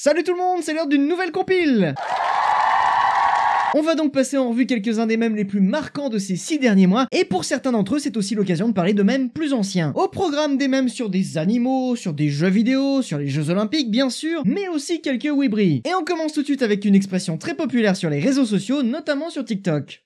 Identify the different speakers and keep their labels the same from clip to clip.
Speaker 1: Salut tout le monde, c'est l'heure d'une nouvelle compile. On va donc passer en revue quelques-uns des mèmes les plus marquants de ces 6 derniers mois, et pour certains d'entre eux, c'est aussi l'occasion de parler de mèmes plus anciens. Au programme des mèmes sur des animaux, sur des jeux vidéo, sur les Jeux Olympiques bien sûr, mais aussi quelques wibris. Et on commence tout de suite avec une expression très populaire sur les réseaux sociaux, notamment sur TikTok.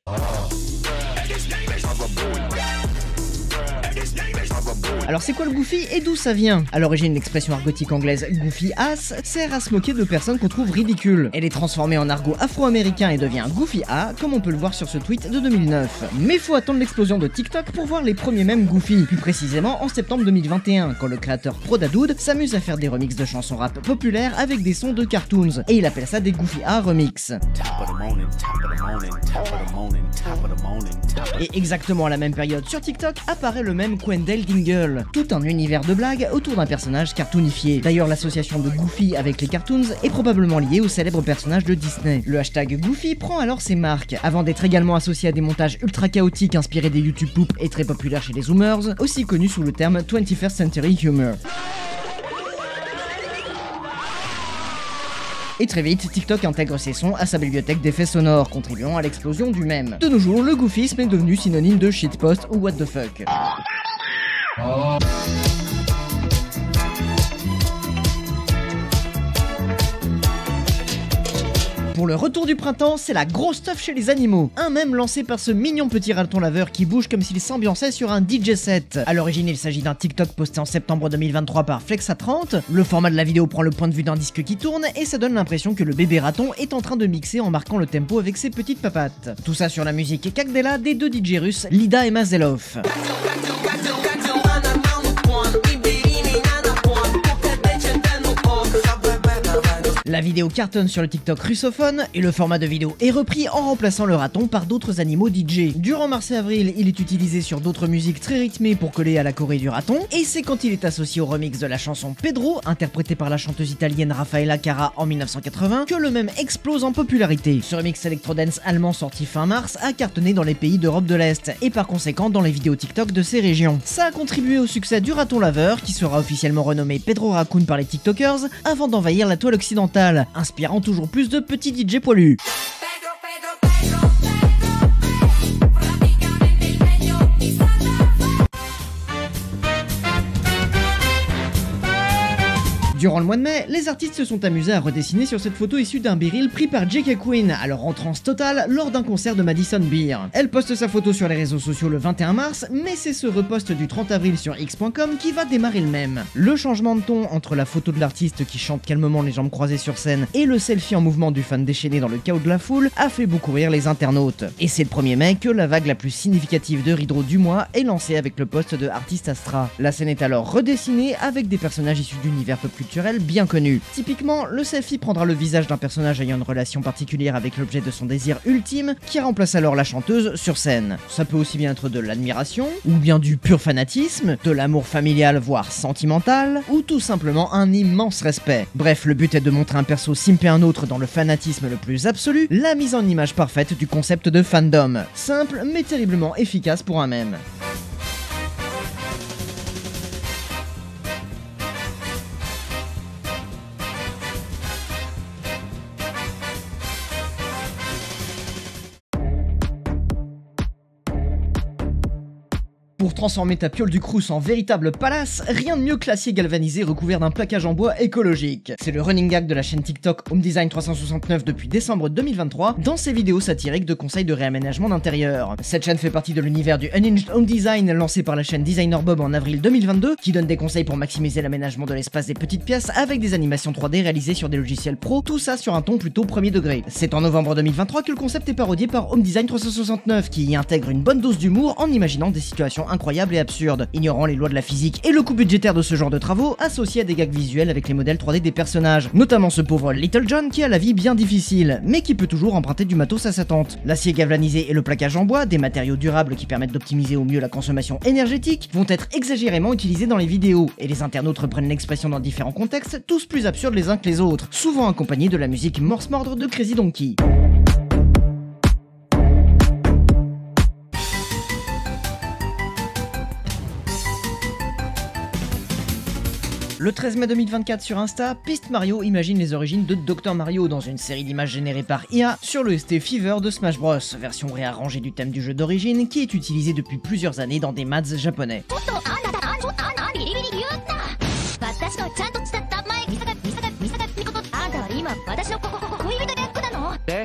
Speaker 1: Alors c'est quoi le goofy et d'où ça vient? À l'origine, l'expression argotique anglaise goofy ass sert à se moquer de personnes qu'on trouve ridicules. Elle est transformée en argot afro-américain et devient goofy a, comme on peut le voir sur ce tweet de 2009. Mais faut attendre l'explosion de TikTok pour voir les premiers mèmes goofy, plus précisément en septembre 2021, quand le créateur Prodadude s'amuse à faire des remixes de chansons rap populaires avec des sons de cartoons, et il appelle ça des goofy a remix. Et exactement à la même période sur TikTok apparaît le mème Quendel Dingle, tout un univers de blagues autour d'un personnage cartoonifié. D'ailleurs l'association de Goofy avec les cartoons est probablement liée au célèbre personnage de Disney. Le hashtag Goofy prend alors ses marques, avant d'être également associé à des montages ultra chaotiques inspirés des YouTube Poop et très populaires chez les Zoomers, aussi connus sous le terme 21st Century Humor. Et très vite, TikTok intègre ces sons à sa bibliothèque d'effets sonores, contribuant à l'explosion du mème. De nos jours, le goofisme est devenu synonyme de shitpost ou what the fuck. Pour le retour du printemps, c'est la grosse stuff chez les animaux. Un mème lancé par ce mignon petit raton laveur qui bouge comme s'il s'ambiançait sur un DJ set. À l'origine, il s'agit d'un TikTok posté en septembre 2023 par Flexa30. Le format de la vidéo prend le point de vue d'un disque qui tourne et ça donne l'impression que le bébé raton est en train de mixer en marquant le tempo avec ses petites papates. Tout ça sur la musique Cagdela des deux DJ russes, Lida et Mazelov. La vidéo cartonne sur le TikTok russophone et le format de vidéo est repris en remplaçant le raton par d'autres animaux DJ. Durant mars et avril, il est utilisé sur d'autres musiques très rythmées pour coller à la choré du raton, et c'est quand il est associé au remix de la chanson Pedro, interprétée par la chanteuse italienne Raffaella Cara en 1980, que le même explose en popularité. Ce remix électrodance allemand sorti fin mars a cartonné dans les pays d'Europe de l'Est, et par conséquent dans les vidéos TikTok de ces régions. Ça a contribué au succès du raton laveur, qui sera officiellement renommé Pedro Raccoon par les TikTokers, avant d'envahir la toile occidentale, inspirant toujours plus de petits DJ poilus. Durant le mois de mai, les artistes se sont amusés à redessiner sur cette photo issue d'un B-reel pris par J.K. Queen, alors en transe totale lors d'un concert de Madison Beer. Elle poste sa photo sur les réseaux sociaux le 21 mars, mais c'est ce repost du 30 avril sur x.com qui va démarrer le mème. Le changement de ton entre la photo de l'artiste qui chante calmement les jambes croisées sur scène et le selfie en mouvement du fan déchaîné dans le chaos de la foule a fait beaucoup rire les internautes. Et c'est le 1er mai que la vague la plus significative de Ridro du mois est lancée avec le post de Artist Astra. La scène est alors redessinée avec des personnages issus d'univers pop culturel bien connu. Typiquement, le selfie prendra le visage d'un personnage ayant une relation particulière avec l'objet de son désir ultime, qui remplace alors la chanteuse sur scène. Ça peut aussi bien être de l'admiration, ou bien du pur fanatisme, de l'amour familial voire sentimental, ou tout simplement un immense respect. Bref, le but est de montrer un perso simper un autre dans le fanatisme le plus absolu, la mise en image parfaite du concept de fandom. Simple mais terriblement efficace pour un mème. Pour transformer ta piole du Crous en véritable palace, rien de mieux que l'acier galvanisé recouvert d'un plaquage en bois écologique. C'est le running gag de la chaîne TikTok Home Design 369 depuis décembre 2023 dans ses vidéos satiriques de conseils de réaménagement d'intérieur. Cette chaîne fait partie de l'univers du Unhinged Home Design lancé par la chaîne Designer Bob en avril 2022 qui donne des conseils pour maximiser l'aménagement de l'espace des petites pièces avec des animations 3D réalisées sur des logiciels pro, tout ça sur un ton plutôt premier degré. C'est en novembre 2023 que le concept est parodié par Home Design 369 qui y intègre une bonne dose d'humour en imaginant des situations incroyable et absurde, ignorant les lois de la physique et le coût budgétaire de ce genre de travaux, associé à des gags visuels avec les modèles 3D des personnages, notamment ce pauvre Little John qui a la vie bien difficile, mais qui peut toujours emprunter du matos à sa tante. L'acier galvanisé et le plaquage en bois, des matériaux durables qui permettent d'optimiser au mieux la consommation énergétique, vont être exagérément utilisés dans les vidéos, et les internautes reprennent l'expression dans différents contextes, tous plus absurdes les uns que les autres, souvent accompagnés de la musique Morse Mordre de Crazy Donkey. Le 13 mai 2024 sur Insta, Piste Mario imagine les origines de Dr Mario dans une série d'images générées par IA sur le ST Fever de Smash Bros, version réarrangée du thème du jeu d'origine qui est utilisé depuis plusieurs années dans des mads japonais.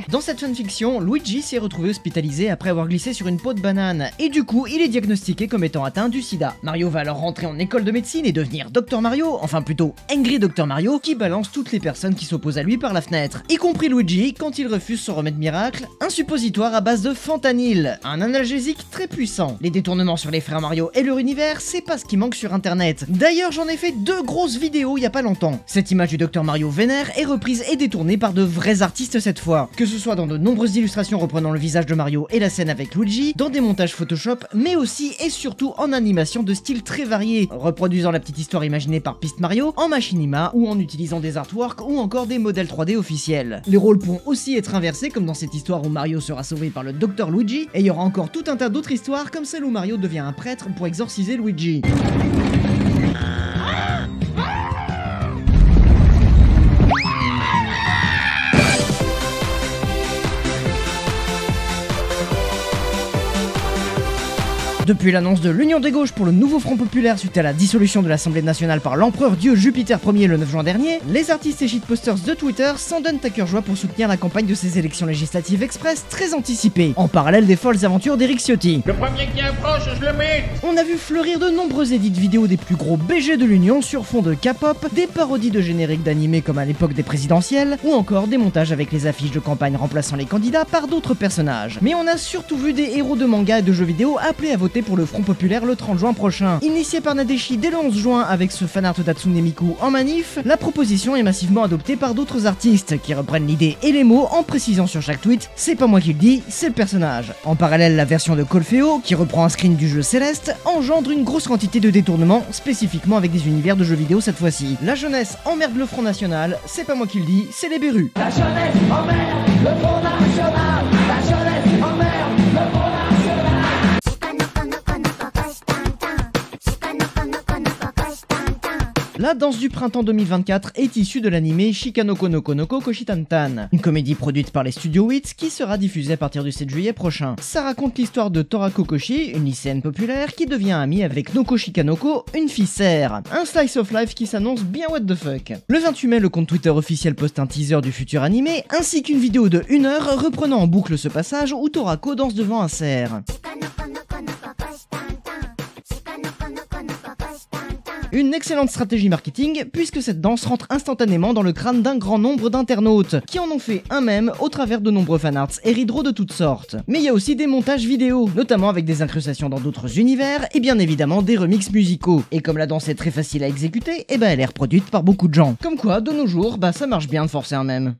Speaker 1: Dans cette fanfiction, Luigi s'est retrouvé hospitalisé après avoir glissé sur une peau de banane, et du coup il est diagnostiqué comme étant atteint du sida. Mario va alors rentrer en école de médecine et devenir Dr Mario, enfin plutôt Angry Dr Mario, qui balance toutes les personnes qui s'opposent à lui par la fenêtre, y compris Luigi quand il refuse son remède miracle, un suppositoire à base de fentanyl, un analgésique très puissant. Les détournements sur les frères Mario et leur univers, c'est pas ce qui manque sur internet. D'ailleurs j'en ai fait 2 grosses vidéos il y a pas longtemps. Cette image du Dr Mario vénère est reprise et détournée par de vrais artistes cette fois, que ce soit dans de nombreuses illustrations reprenant le visage de Mario et la scène avec Luigi, dans des montages Photoshop, mais aussi et surtout en animation de styles très variés, reproduisant la petite histoire imaginée par Piste Mario en machinima ou en utilisant des artworks ou encore des modèles 3D officiels. Les rôles pourront aussi être inversés comme dans cette histoire où Mario sera sauvé par le Dr Luigi, et il y aura encore tout un tas d'autres histoires comme celle où Mario devient un prêtre pour exorciser Luigi. Depuis l'annonce de l'Union des gauches pour le nouveau Front populaire suite à la dissolution de l'Assemblée nationale par l'empereur Dieu Jupiter Ier le 9 juin dernier, les artistes et shitposters de Twitter s'en donnent à cœur joie pour soutenir la campagne de ces élections législatives express très anticipées, en parallèle des folles aventures d'Eric Ciotti.
Speaker 2: Le premier qui approche, je le mets.
Speaker 1: On a vu fleurir de nombreux édits vidéo des plus gros BG de l'Union sur fond de K-pop, des parodies de génériques d'animés comme à l'époque des présidentielles, ou encore des montages avec les affiches de campagne remplaçant les candidats par d'autres personnages. Mais on a surtout vu des héros de manga et de jeux vidéo appelés à voter pour le Front populaire le 30 juin prochain. Initié par Nadeshi dès le 11 juin avec ce fanart d'Hatsune Miku en manif, la proposition est massivement adoptée par d'autres artistes qui reprennent l'idée et les mots en précisant sur chaque tweet « c'est pas moi qui le dis, c'est le personnage ». En parallèle, la version de Colfeo, qui reprend un screen du jeu Céleste, engendre une grosse quantité de détournements, spécifiquement avec des univers de jeux vidéo cette fois-ci. La jeunesse emmerde le Front National, c'est pas moi qui le dis, c'est les Berus.
Speaker 3: La jeunesse emmerde le Front National. La jeunesse emmerde le Front National.
Speaker 1: La danse du printemps 2024 est issue de l'anime Shikanoko no Konoko Koshitantan, une comédie produite par les studios WIT qui sera diffusée à partir du 7 juillet prochain. Ça raconte l'histoire de Torako Koshi, une lycéenne populaire qui devient amie avec Noko Shikanoko, une fille serre. Un slice of life qui s'annonce bien what the fuck. Le 28 mai, le compte Twitter officiel poste un teaser du futur animé, ainsi qu'une vidéo de 1 heure reprenant en boucle ce passage où Torako danse devant un cerf. Une excellente stratégie marketing, puisque cette danse rentre instantanément dans le crâne d'un grand nombre d'internautes, qui en ont fait un mème au travers de nombreux fanarts et rideaux de toutes sortes. Mais il y a aussi des montages vidéo, notamment avec des incrustations dans d'autres univers, et bien évidemment des remixes musicaux. Et comme la danse est très facile à exécuter, et elle est reproduite par beaucoup de gens. Comme quoi, de nos jours, ça marche bien de forcer un mème.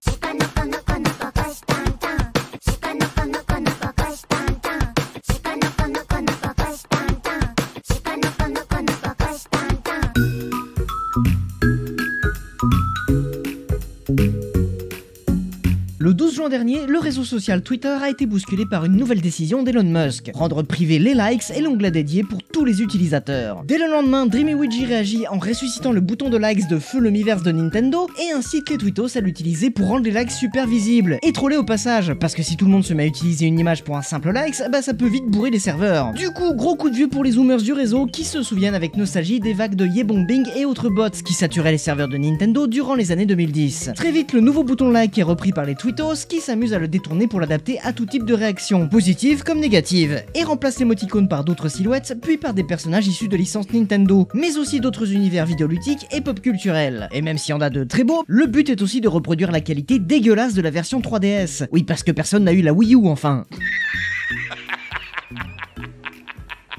Speaker 1: Le 12 juin dernier, le réseau social Twitter a été bousculé par une nouvelle décision d'Elon Musk, rendre privé les likes et l'onglet dédié pour tous les utilisateurs. Dès le lendemain, Dreamy réagit en ressuscitant le bouton de likes de feu le Miiverse de Nintendo et incite les tweetos à l'utiliser pour rendre les likes super visibles et troller au passage, parce que si tout le monde se met à utiliser une image pour un simple like, ça peut vite bourrer les serveurs. Du coup, gros coup de vieux pour les zoomers du réseau qui se souviennent avec nostalgie des vagues de yebombing et autres bots qui saturaient les serveurs de Nintendo durant les années 2010. Très vite, le nouveau bouton like est repris par les tweetos qui s'amusent à le détourner pour l'adapter à tout type de réactions, positives comme négatives, et remplace l'émoticône par d'autres silhouettes, puis par des personnages issus de licences Nintendo, mais aussi d'autres univers vidéoludiques et pop culturels. Et même s'il y en a de très beaux, le but est aussi de reproduire la qualité dégueulasse de la version 3DS. Oui, parce que personne n'a eu la Wii U enfin.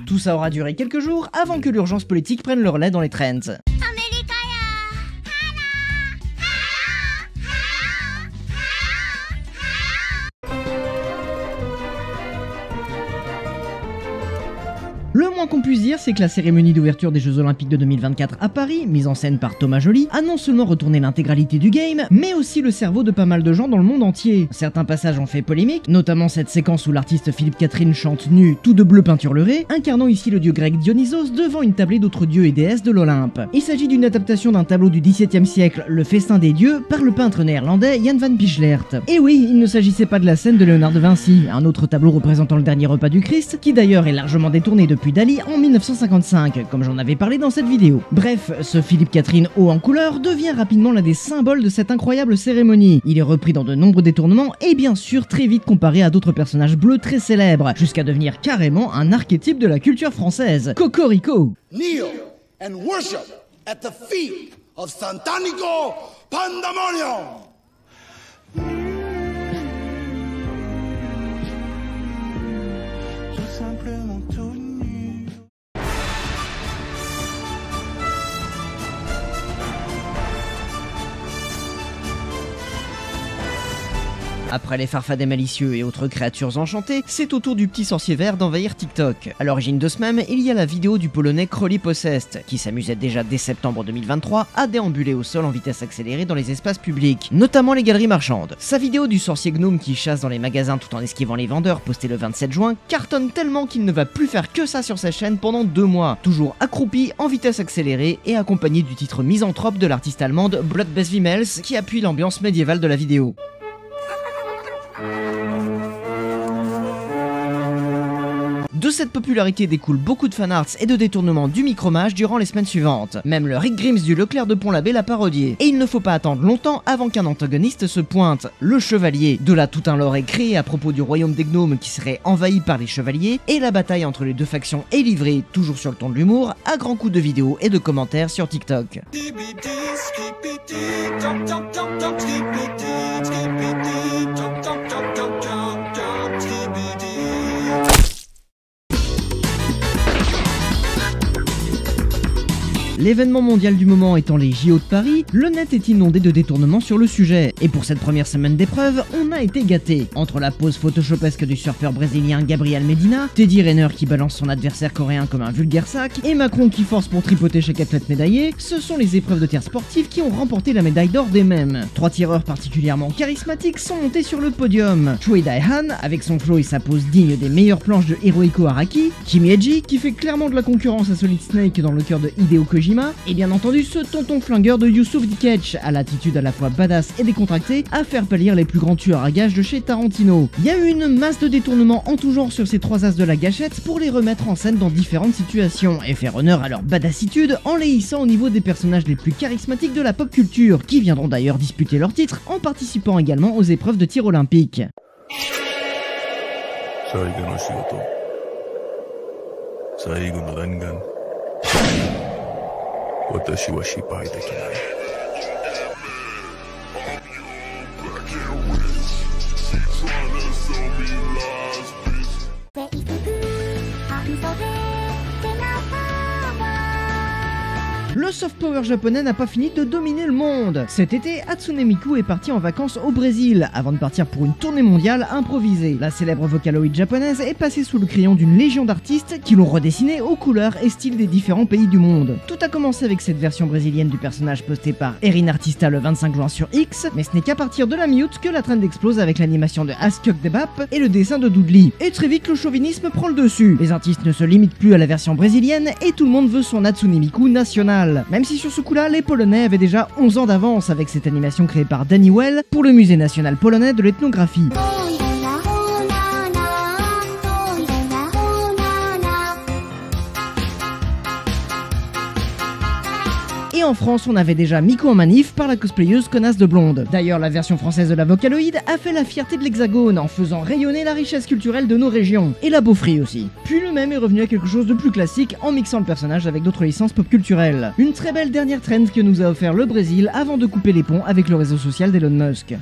Speaker 1: Tout ça aura duré quelques jours avant que l'urgence politique prenne le relais dans les trends. Le moins qu'on puisse dire, c'est que la cérémonie d'ouverture des Jeux Olympiques de 2024 à Paris, mise en scène par Thomas Joly, a non seulement retourné l'intégralité du game, mais aussi le cerveau de pas mal de gens dans le monde entier. Certains passages ont fait polémique, notamment cette séquence où l'artiste Philippe Catherine chante nu, tout de bleu peinture leurrée, incarnant ici le dieu grec Dionysos devant une tablée d'autres dieux et déesses de l'Olympe. Il s'agit d'une adaptation d'un tableau du XVIIe siècle, Le Festin des dieux, par le peintre néerlandais Jan van Pichelaert. Et oui, il ne s'agissait pas de la scène de Léonard de Vinci, un autre tableau représentant le dernier repas du Christ, qui d'ailleurs est largement détourné depuis Dali en 1955, comme j'en avais parlé dans cette vidéo. Bref, ce Philippe Catherine haut en couleur devient rapidement l'un des symboles de cette incroyable cérémonie. Il est repris dans de nombreux détournements et bien sûr très vite comparé à d'autres personnages bleus très célèbres, jusqu'à devenir carrément un archétype de la culture française. Cocorico!
Speaker 4: Kneel and worship at the feet of Santanico Pandemonium! Tout simplement tout nu.
Speaker 1: Après les farfadets malicieux et autres créatures enchantées, c'est au tour du petit sorcier vert d'envahir TikTok. À l'origine de ce même, il y a la vidéo du polonais Crowley Possessed, qui s'amusait déjà dès septembre 2023 à déambuler au sol en vitesse accélérée dans les espaces publics, notamment les galeries marchandes. Sa vidéo du sorcier gnome qui chasse dans les magasins tout en esquivant les vendeurs, postée le 27 juin, cartonne tellement qu'il ne va plus faire que ça sur sa chaîne pendant 2 mois, toujours accroupi en vitesse accélérée et accompagné du titre misanthrope de l'artiste allemande Bloodbath Wimmels qui appuie l'ambiance médiévale de la vidéo. De cette popularité découle beaucoup de fanarts et de détournements du micromage durant les semaines suivantes. Même le Rick Grimes du Leclerc de Pont-l'Abbé l'a parodié. Et il ne faut pas attendre longtemps avant qu'un antagoniste se pointe, le chevalier. De là tout un lore est créé à propos du royaume des gnomes qui serait envahi par les chevaliers, et la bataille entre les deux factions est livrée, toujours sur le ton de l'humour, à grands coups de vidéos et de commentaires sur TikTok. L'événement mondial du moment étant les JO de Paris, le net est inondé de détournements sur le sujet. Et pour cette première semaine d'épreuve, on a été gâtés. Entre la pose photoshopesque du surfeur brésilien Gabriel Medina, Teddy Riner qui balance son adversaire coréen comme un vulgaire sac, et Macron qui force pour tripoter chaque athlète médaillé, ce sont les épreuves de tir sportif qui ont remporté la médaille d'or des mêmes. 3 tireurs particulièrement charismatiques sont montés sur le podium. Choi Dae-han, avec son flow et sa pose digne des meilleures planches de Hirohiko Araki, Kimi Eji, qui fait clairement de la concurrence à Solid Snake dans le cœur de Hideo Kojima, et bien entendu ce tonton flingueur de Youssouf Diketch, à l'attitude à la fois badass et décontractée, à faire pâlir les plus grands tueurs à gages de chez Tarantino. Il y a eu une masse de détournements en tout genre sur ces 3 as de la gâchette pour les remettre en scène dans différentes situations, et faire honneur à leur badassitude en les hissant au niveau des personnages les plus charismatiques de la pop culture, qui viendront d'ailleurs disputer leur titre en participant également aux épreuves de tir olympique.
Speaker 5: 私は失敗できない。
Speaker 1: Le soft power japonais n'a pas fini de dominer le monde. Cet été, Hatsune Miku est partie en vacances au Brésil, avant de partir pour une tournée mondiale improvisée. La célèbre vocaloïde japonaise est passée sous le crayon d'une légion d'artistes qui l'ont redessinée aux couleurs et styles des différents pays du monde. Tout a commencé avec cette version brésilienne du personnage postée par Erin Artista le 25 juin sur X, mais ce n'est qu'à partir de la mi-août que la trend explose avec l'animation de Askok Debap et le dessin de Doodly. Et très vite, le chauvinisme prend le dessus. Les artistes ne se limitent plus à la version brésilienne et tout le monde veut son Hatsune Miku national. Même si sur ce coup-là, les Polonais avaient déjà 11 ans d'avance avec cette animation créée par Danny Well pour le Musée national polonais de l'ethnographie. Et en France, on avait déjà Miku en manif par la cosplayeuse connasse de blonde. D'ailleurs, la version française de la Vocaloid a fait la fierté de l'Hexagone en faisant rayonner la richesse culturelle de nos régions. Et la Beaufry aussi. Puis le même est revenu à quelque chose de plus classique en mixant le personnage avec d'autres licences pop culturelles. Une très belle dernière trend que nous a offert le Brésil avant de couper les ponts avec le réseau social d'Elon Musk.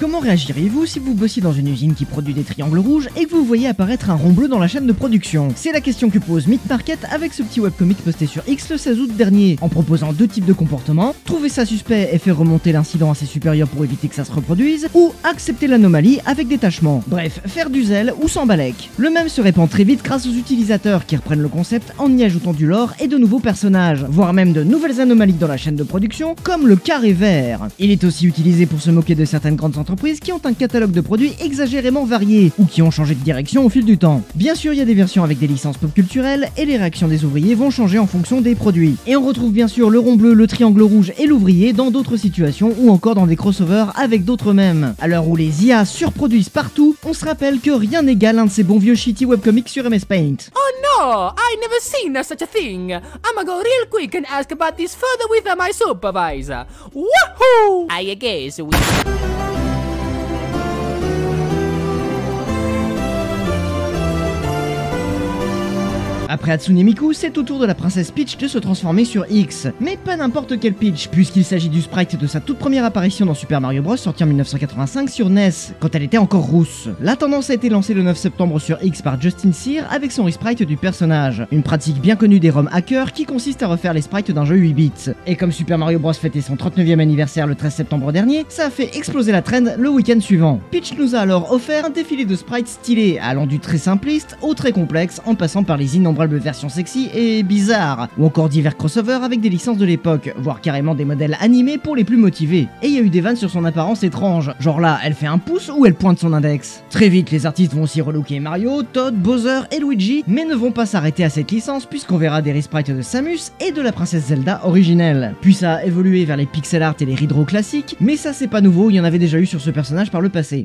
Speaker 1: Comment réagiriez-vous si vous bossiez dans une usine qui produit des triangles rouges et que vous voyez apparaître un rond bleu dans la chaîne de production? C'est la question que pose Meat Market avec ce petit webcomic posté sur X le 16 août dernier, en proposant deux types de comportements: trouver ça suspect et faire remonter l'incident à ses supérieurs pour éviter que ça se reproduise, ou accepter l'anomalie avec détachement. Bref, faire du zèle ou s'en balèque. Le même se répand très vite grâce aux utilisateurs qui reprennent le concept en y ajoutant du lore et de nouveaux personnages, voire même de nouvelles anomalies dans la chaîne de production, comme le carré vert. Il est aussi utilisé pour se moquer de certaines grandes entreprises qui ont un catalogue de produits exagérément varié, ou qui ont changé de direction au fil du temps. Bien sûr, il y a des versions avec des licences pop culturelles, et les réactions des ouvriers vont changer en fonction des produits. Et on retrouve bien sûr le rond bleu, le triangle rouge et l'ouvrier dans d'autres situations, ou encore dans des crossovers avec d'autres mêmes. À l'heure où les IA surproduisent partout, on se rappelle que rien n'égale un de ces bons vieux shitty webcomics sur MS Paint.
Speaker 6: Oh no, I never seen such a thing. I'ma go real quick and ask about this further with my supervisor. Woohoo! I guess we...
Speaker 1: Après Hatsune Miku, c'est au tour de la princesse Peach de se transformer sur X. Mais pas n'importe quel Peach, puisqu'il s'agit du sprite de sa toute première apparition dans Super Mario Bros sorti en 1985 sur NES, quand elle était encore rousse. La tendance a été lancée le 9 septembre sur X par Justin Sear avec son resprite du personnage. Une pratique bien connue des ROM hackers qui consiste à refaire les sprites d'un jeu 8 bits. Et comme Super Mario Bros fêtait son 39e anniversaire le 13 septembre dernier, ça a fait exploser la trend le week-end suivant. Peach nous a alors offert un défilé de sprites stylés, allant du très simpliste au très complexe, en passant par les innombrables versions sexy et bizarres, ou encore divers crossovers avec des licences de l'époque, voire carrément des modèles animés pour les plus motivés. Et il y a eu des vannes sur son apparence étrange, genre là elle fait un pouce ou elle pointe son index. Très vite les artistes vont aussi relooker Mario, Toad, Bowser et Luigi, mais ne vont pas s'arrêter à cette licence puisqu'on verra des resprites de Samus et de la princesse Zelda originelle. Puis ça a évolué vers les pixel art et les Ridro classiques, mais ça c'est pas nouveau, il y en avait déjà eu sur ce personnage par le passé.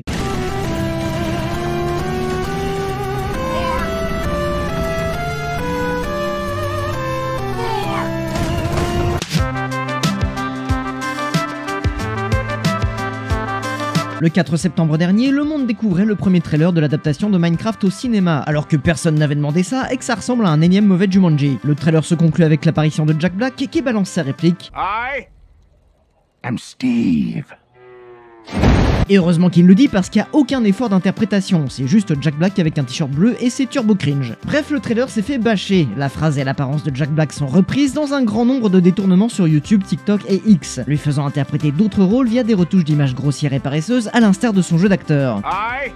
Speaker 1: Le 4 septembre dernier, le monde découvrait le premier trailer de l'adaptation de Minecraft au cinéma, alors que personne n'avait demandé ça et que ça ressemble à un énième mauvais Jumanji. Le trailer se conclut avec l'apparition de Jack Black qui balance sa réplique:
Speaker 2: I am Steve.
Speaker 1: Et heureusement qu'il le dit parce qu'il n'y a aucun effort d'interprétation, c'est juste Jack Black avec un t-shirt bleu et c'est turbo cringe. Bref, le trailer s'est fait bâcher, la phrase et l'apparence de Jack Black sont reprises dans un grand nombre de détournements sur YouTube, TikTok et X, lui faisant interpréter d'autres rôles via des retouches d'images grossières et paresseuses à l'instar de son jeu d'acteur.
Speaker 2: I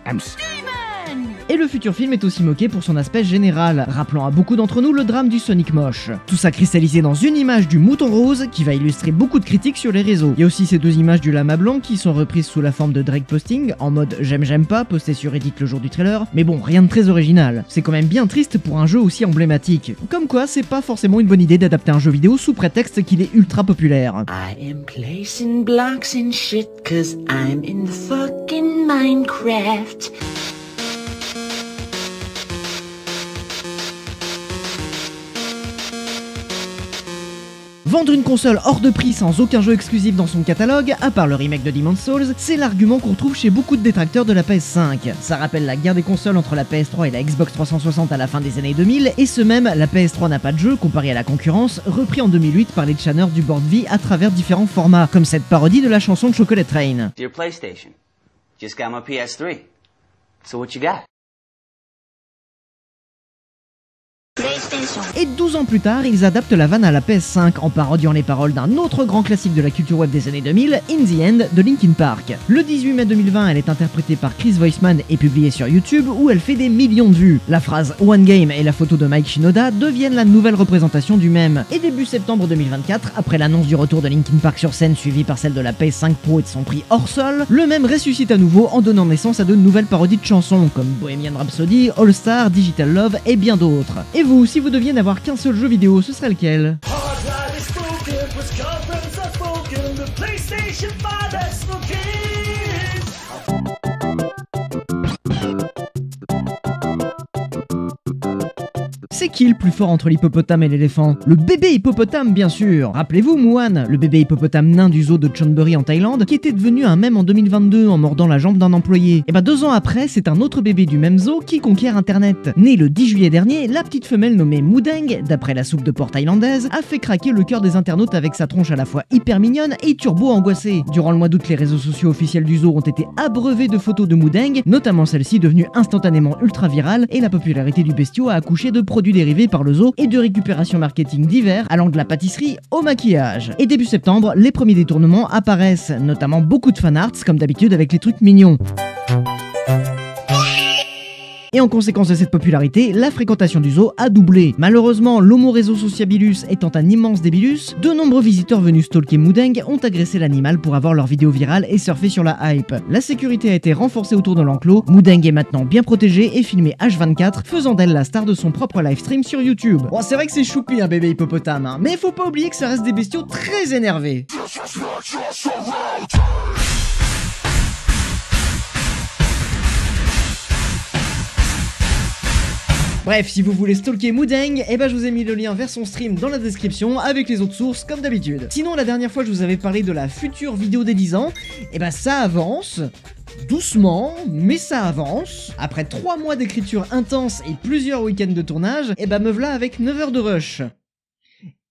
Speaker 2: am Steve.
Speaker 1: Et le futur film est aussi moqué pour son aspect général, rappelant à beaucoup d'entre nous le drame du Sonic moche. Tout ça cristallisé dans une image du mouton rose qui va illustrer beaucoup de critiques sur les réseaux. Il y a aussi ces deux images du lama blanc qui sont reprises sous la forme de Drake posting, en mode j'aime pas, posté sur Reddit le jour du trailer, mais bon, rien de très original. C'est quand même bien triste pour un jeu aussi emblématique. Comme quoi, c'est pas forcément une bonne idée d'adapter un jeu vidéo sous prétexte qu'il est ultra populaire.
Speaker 7: I am placing blocks in shit cause I'm in fucking Minecraft.
Speaker 1: Vendre une console hors de prix sans aucun jeu exclusif dans son catalogue, à part le remake de Demon's Souls, c'est l'argument qu'on retrouve chez beaucoup de détracteurs de la PS5. Ça rappelle la guerre des consoles entre la PS3 et la Xbox 360 à la fin des années 2000, et ce même, la PS3 n'a pas de jeu comparé à la concurrence, repris en 2008 par les channeurs du board V à travers différents formats, comme cette parodie de la chanson de Chocolate Rain.
Speaker 8: Dear PlayStation, just got my PS3. So what you got?
Speaker 1: Et 12 ans plus tard, ils adaptent la vanne à la PS5 en parodiant les paroles d'un autre grand classique de la culture web des années 2000, In the End de Linkin Park. Le 18 mai 2020, elle est interprétée par Chris Voiceman et publiée sur YouTube où elle fait des millions de vues. La phrase One Game et la photo de Mike Shinoda deviennent la nouvelle représentation du même. Et début septembre 2024, après l'annonce du retour de Linkin Park sur scène suivie par celle de la PS5 Pro et de son prix hors sol, le même ressuscite à nouveau en donnant naissance à de nouvelles parodies de chansons comme Bohemian Rhapsody, All Star, Digital Love et bien d'autres. Et vous, si vous deviez n'avoir qu'un seul jeu vidéo, ce serait lequel? C'est qui qu'est-il plus fort entre l'hippopotame et l'éléphant? Le bébé hippopotame, bien sûr. Rappelez-vous Muan, le bébé hippopotame nain du zoo de Chonburi en Thaïlande, qui était devenu un mème en 2022 en mordant la jambe d'un employé. Et bah 2 ans après, c'est un autre bébé du même zoo qui conquiert internet. Né le 10 juillet dernier, la petite femelle nommée Mudeng, d'après la soupe de porc thaïlandaise, a fait craquer le cœur des internautes avec sa tronche à la fois hyper mignonne et turbo angoissée. Durant le mois d'août, les réseaux sociaux officiels du zoo ont été abreuvés de photos de Mudeng, notamment celle-ci devenue instantanément ultra virale, et la popularité du bestiau a accouché de produits dérivés par le zoo et de récupération marketing divers, allant de la pâtisserie au maquillage. Et début septembre, les premiers détournements apparaissent, notamment beaucoup de fanarts, comme d'habitude avec les trucs mignons. Et en conséquence de cette popularité, la fréquentation du zoo a doublé. Malheureusement, l'Homo rhezo sociabilis étant un immense débilus, de nombreux visiteurs venus stalker Mudeng ont agressé l'animal pour avoir leur vidéo virale et surfer sur la hype. La sécurité a été renforcée autour de l'enclos, Mudeng est maintenant bien protégé et filmé H24, faisant d'elle la star de son propre livestream sur YouTube. Bon, c'est vrai que c'est choupi un bébé hippopotame, hein, mais faut pas oublier que ça reste des bestiaux très énervés. Bref, si vous voulez stalker Mudeng, eh ben je vous ai mis le lien vers son stream dans la description avec les autres sources comme d'habitude. Sinon, la dernière fois je vous avais parlé de la future vidéo des 10 ans, eh ben ça avance. Doucement, mais ça avance. Après 3 mois d'écriture intense et plusieurs week-ends de tournage, eh ben me voilà avec 9 heures de rush.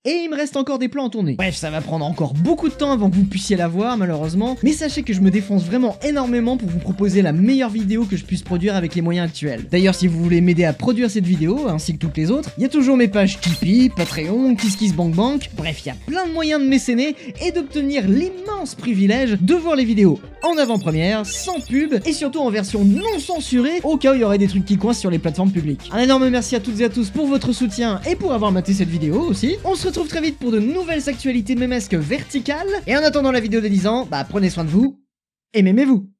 Speaker 1: Et il me reste encore des plans à tourner. Bref, ça va prendre encore beaucoup de temps avant que vous puissiez la voir, malheureusement. Mais sachez que je me défonce vraiment énormément pour vous proposer la meilleure vidéo que je puisse produire avec les moyens actuels. D'ailleurs, si vous voulez m'aider à produire cette vidéo, ainsi que toutes les autres, il y a toujours mes pages Tipeee, Patreon, KissKissBankBank. Bref, il y a plein de moyens de mécéner et d'obtenir l'immense privilège de voir les vidéos en avant-première, sans pub, et surtout en version non censurée, au cas où il y aurait des trucs qui coincent sur les plateformes publiques. Un énorme merci à toutes et à tous pour votre soutien et pour avoir maté cette vidéo aussi. On se retrouve très vite pour de nouvelles actualités mémesques verticales. Et en attendant la vidéo de 10 ans, bah prenez soin de vous et m'aimez-vous.